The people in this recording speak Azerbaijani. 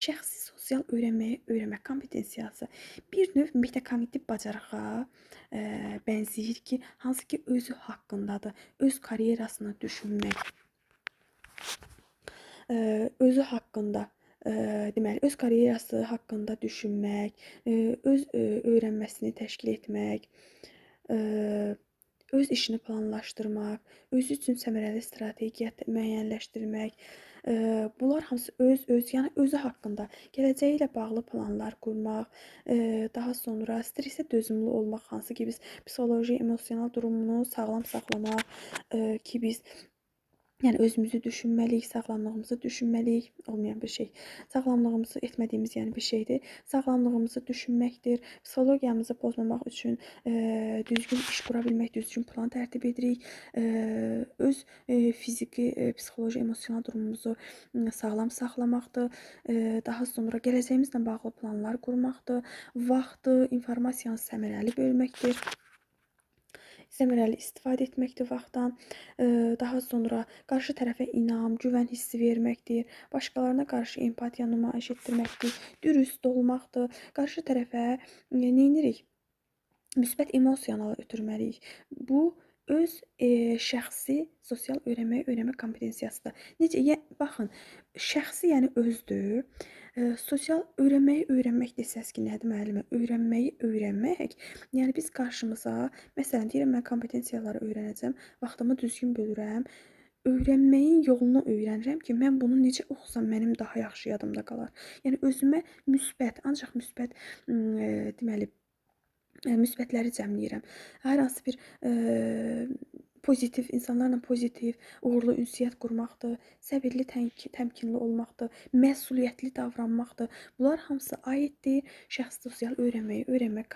Şəxsi sosial öyrənmək kompetensiyası bir növ metakognitiv bacarığa bənzəyir ki, hansı ki özü haqqındadır. Öz karyerasını düşünmək, özü haqqında, deməli, öz karyerası haqqında düşünmək, öz öyrənməsini təşkil etmək, öz işini planlaşdırmaq, özü üçün səmərəli strategiya müəyyənləşdirmək, bunlar hamısı yəni özü haqqında, gələcəyi ilə bağlı planlar qurmaq, daha sonra stressə dözümlü olmaq, hansı ki biz psixoloji, emosional durumunu sağlam saxlamaq, ki biz yəni özümüzü düşünməliyik, sağlamlığımızı düşünməliyik, olmayan bir şey. Sağlamlığımızı etmədiyimiz yəni bir şeydir. Sağlamlığımızı düşünməkdir. Psixologiyamızı pozmamaq üçün düzgün iş qura bilmək, düzgün plan tərtib edirik. Öz fiziki, psixoloji, emosional durumumuzu sağlam saxlamaqdır. Daha sonra gələcəyimizlə bağlı planlar qurmaqdır. Vaxtı, informasiyanı səmərəli bölməkdir. Səmərəli istifadə etməkdir vaxtdan, daha sonra qarşı tərəfə inam, güvən hissi verməkdir, başqalarına qarşı empatiya nümayiş etdirməkdir, dürüst olmaqdır, qarşı tərəfə neynirik? Müsbət emosiyalar ötürməliyik. Bu öz şəxsi sosial öyrənmə kompetensiyasıdır. Necə? Baxın, şəxsi yəni özdür. Sosial öyrənməyi öyrənmək desəz ki, nədir müəllimə? Öyrənməyi öyrənmək, yəni biz qarşımıza, məsələn, deyirəm mən kompetensiyaları öyrənəcəm, vaxtımı düzgün bölürəm, öyrənməyin yolunu öyrənirəm ki, mən bunu necə oxusam mənim daha yaxşı yadımda qalar. Yəni özümə müsbət, ancaq müsbət deməli müsbətləri cəmləyirəm. Hər hansı bir pozitiv, insanlarla pozitiv, uğurlu ünsiyyət qurmaqdır, səbirli, təmkinli olmaqdır, məsuliyyətli davranmaqdır. Bunlar hamısı aiddir şəxsi sosial öyrənməyi öyrənmək